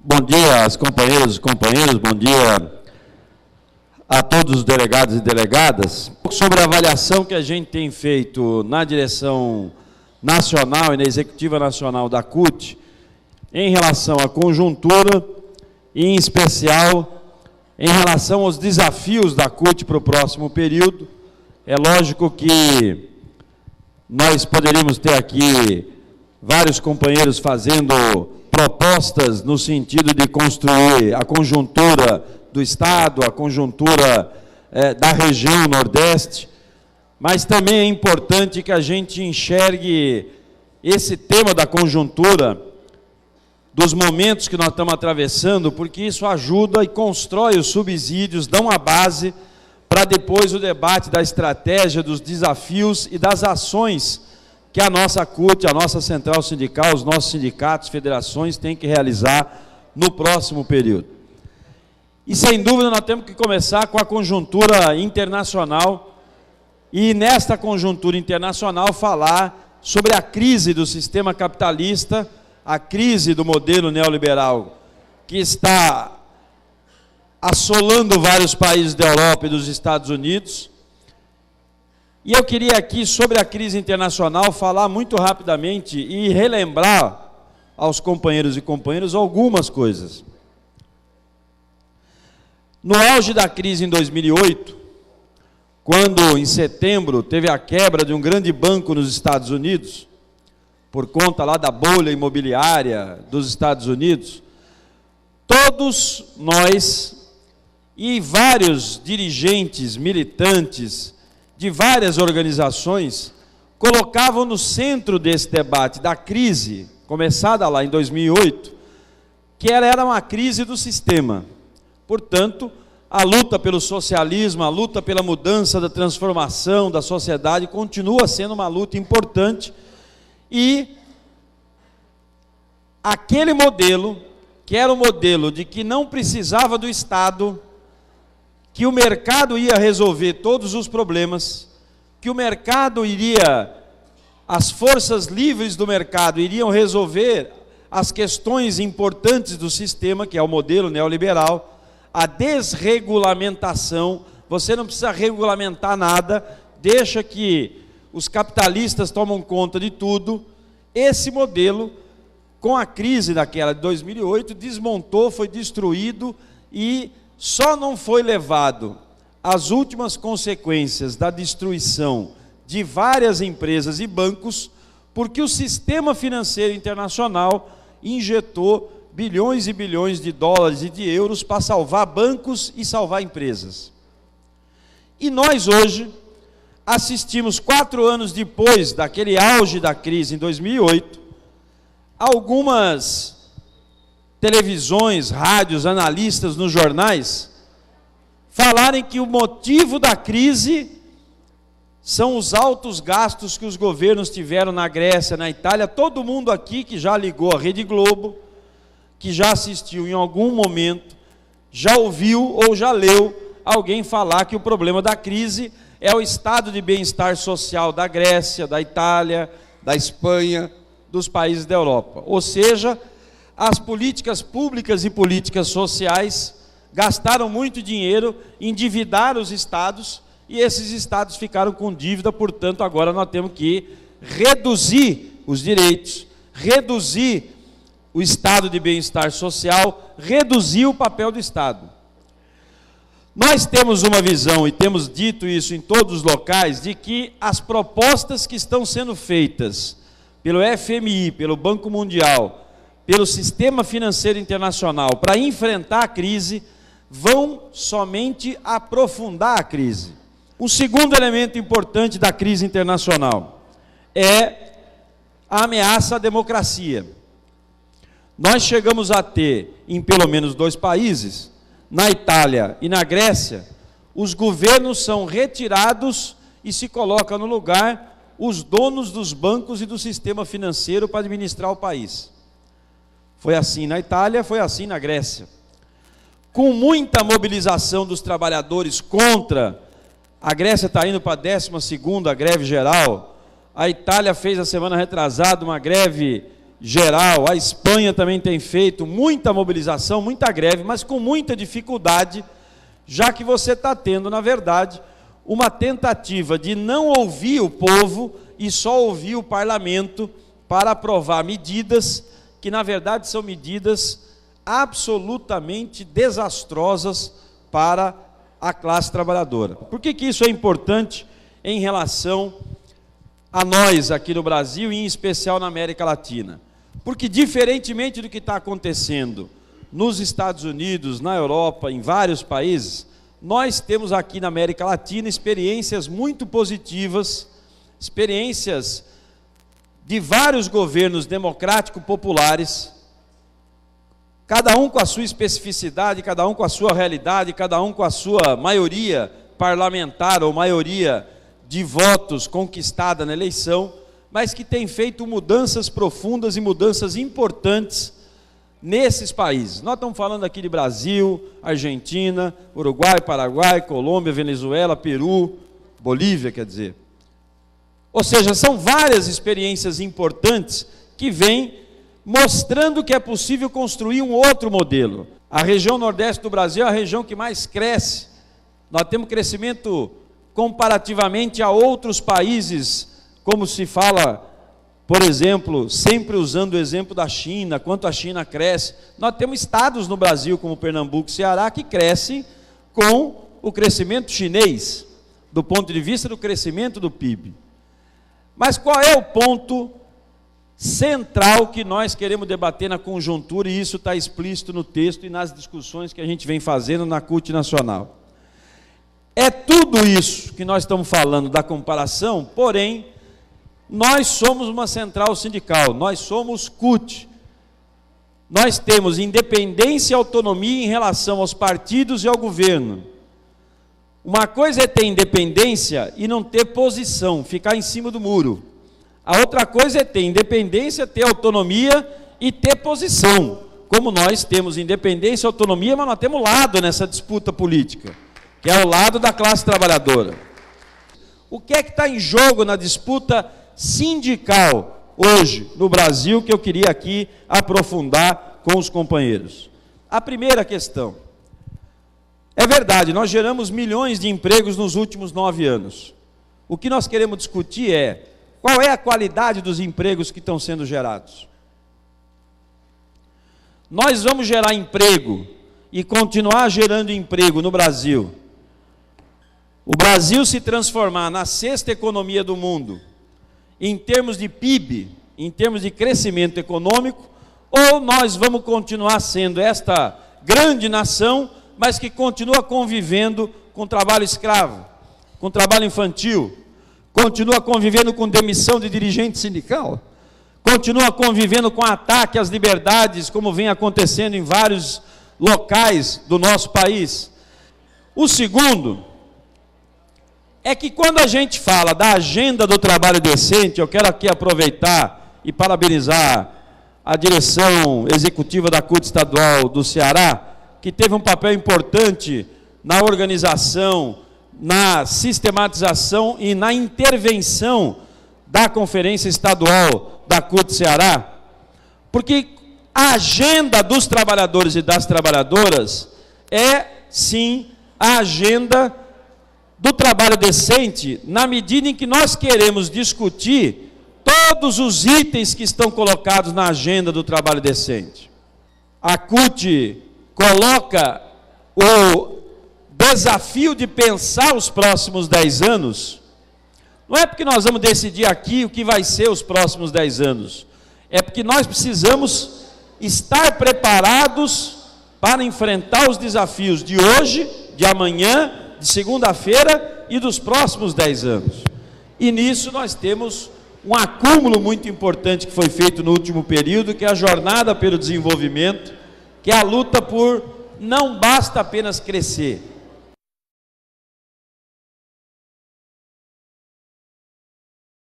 Bom dia às companheiras e companheiros, bom dia a todos os delegados e delegadas. Sobre a avaliação que a gente tem feito na direção nacional e na executiva nacional da CUT, em relação à conjuntura, e em especial em relação aos desafios da CUT para o próximo período. É lógico que nós poderíamos ter aqui vários companheiros fazendo propostas no sentido de construir a conjuntura do Estado, a conjuntura da região Nordeste, mas também é importante que a gente enxergue esse tema da conjuntura dos momentos que nós estamos atravessando, porque isso ajuda e constrói os subsídios, dão a base para depois o debate da estratégia, dos desafios e das ações que a nossa CUT, a nossa central sindical, os nossos sindicatos, federações têm que realizar no próximo período. E sem dúvida nós temos que começar com a conjuntura internacional e nesta conjuntura internacional falar sobre a crise do sistema capitalista, a crise do modelo neoliberal que está assolando vários países da Europa e dos Estados Unidos. E eu queria aqui, sobre a crise internacional, falar muito rapidamente e relembrar aos companheiros e companheiras algumas coisas. No auge da crise em 2008, quando em setembro teve a quebra de um grande banco nos Estados Unidos, por conta lá da bolha imobiliária dos Estados Unidos, todos nós e vários dirigentes, militantes de várias organizações colocavam no centro desse debate da crise, começada lá em 2008, que era uma crise do sistema. Portanto, a luta pelo socialismo, a luta pela mudança, da transformação da sociedade continua sendo uma luta importante e aquele modelo, que era o modelo de que não precisava do Estado, que o mercado ia resolver todos os problemas, que o mercado iria, as forças livres do mercado iriam resolver as questões importantes do sistema, que é o modelo neoliberal, a desregulamentação, você não precisa regulamentar nada, deixa que os capitalistas tomam conta de tudo. Esse modelo, com a crise daquela de 2008, desmontou, foi destruído e só não foi levado às últimas consequências da destruição de várias empresas e bancos, porque o sistema financeiro internacional injetou bilhões e bilhões de dólares e de euros para salvar bancos e salvar empresas. E nós hoje assistimos, 4 anos depois daquele auge da crise em 2008, algumas televisões, rádios, analistas nos jornais falarem que o motivo da crise são os altos gastos que os governos tiveram na Grécia, na Itália. Todo mundo aqui que já ligou a Rede Globo, que já assistiu em algum momento, já ouviu ou já leu alguém falar que o problema da crise é o estado de bem-estar social da Grécia, da Itália, da Espanha, dos países da Europa. Ou seja, as políticas públicas e políticas sociais gastaram muito dinheiro, endividaram os estados, e esses estados ficaram com dívida. Portanto, agora nós temos que reduzir os direitos, reduzir o estado de bem-estar social, reduzir o papel do Estado. Nós temos uma visão, e temos dito isso em todos os locais, de que as propostas que estão sendo feitas pelo FMI, pelo Banco Mundial, pelo sistema financeiro internacional, para enfrentar a crise, vão somente aprofundar a crise. O segundo elemento importante da crise internacional é a ameaça à democracia. Nós chegamos a ter, em pelo menos 2 países, na Itália e na Grécia, os governos são retirados e se coloca no lugar os donos dos bancos e do sistema financeiro para administrar o país. Foi assim na Itália, foi assim na Grécia. Com muita mobilização dos trabalhadores contra, a Grécia está indo para a 12ª greve geral, a Itália fez a semana retrasada uma greve geral, a Espanha também tem feito muita mobilização, muita greve, mas com muita dificuldade, já que você está tendo, na verdade, uma tentativa de não ouvir o povo e só ouvir o parlamento para aprovar medidas que, na verdade, são medidas absolutamente desastrosas para a classe trabalhadora. Por que isso é importante em relação a nós aqui no Brasil e em especial na América Latina? Porque, diferentemente do que está acontecendo nos Estados Unidos, na Europa, em vários países, nós temos aqui na América Latina experiências muito positivas, experiências de vários governos democrático-populares, cada um com a sua especificidade, cada um com a sua realidade, cada um com a sua maioria parlamentar ou maioria de votos conquistada na eleição, mas que tem feito mudanças profundas e mudanças importantes nesses países. Nós estamos falando aqui de Brasil, Argentina, Uruguai, Paraguai, Colômbia, Venezuela, Peru, Bolívia, quer dizer. Ou seja, são várias experiências importantes que vêm mostrando que é possível construir um outro modelo. A região nordeste do Brasil é a região que mais cresce. Nós temos crescimento comparativamente a outros países, como se fala, por exemplo, sempre usando o exemplo da China, quanto a China cresce. Nós temos estados no Brasil, como Pernambuco e Ceará, que crescem com o crescimento chinês, do ponto de vista do crescimento do PIB. Mas qual é o ponto central que nós queremos debater na conjuntura, e isso está explícito no texto e nas discussões que a gente vem fazendo na CUT Nacional? É tudo isso que nós estamos falando da comparação, porém, nós somos uma central sindical, nós somos CUT. Nós temos independência e autonomia em relação aos partidos e ao governo. Uma coisa é ter independência e não ter posição, ficar em cima do muro. A outra coisa é ter independência, ter autonomia e ter posição. Como nós temos independência e autonomia, mas nós temos lado nessa disputa política, que é o lado da classe trabalhadora. O que é que está em jogo na disputa sindical hoje no Brasil, que eu queria aqui aprofundar com os companheiros? A primeira questão. É verdade, nós geramos milhões de empregos nos últimos 9 anos. O que nós queremos discutir é qual é a qualidade dos empregos que estão sendo gerados. Nós vamos gerar emprego e continuar gerando emprego no Brasil. O Brasil se transformar na 6ª economia do mundo, em termos de PIB, em termos de crescimento econômico, ou nós vamos continuar sendo esta grande nação, mas que continua convivendo com trabalho escravo, com trabalho infantil, continua convivendo com demissão de dirigente sindical, continua convivendo com ataque às liberdades, como vem acontecendo em vários locais do nosso país. O segundo é que quando a gente fala da agenda do trabalho decente, eu quero aqui aproveitar e parabenizar a direção executiva da CUT Estadual do Ceará, que teve um papel importante na organização, na sistematização e na intervenção da Conferência Estadual da CUT Ceará, porque a agenda dos trabalhadores e das trabalhadoras é, sim, a agenda do trabalho decente, na medida em que nós queremos discutir todos os itens que estão colocados na agenda do trabalho decente. A CUT coloca o desafio de pensar os próximos 10 anos, não é porque nós vamos decidir aqui o que vai ser os próximos 10 anos, é porque nós precisamos estar preparados para enfrentar os desafios de hoje, de amanhã, de segunda-feira e dos próximos 10 anos. E nisso nós temos um acúmulo muito importante que foi feito no último período, que é a jornada pelo desenvolvimento, que é a luta por não basta apenas crescer,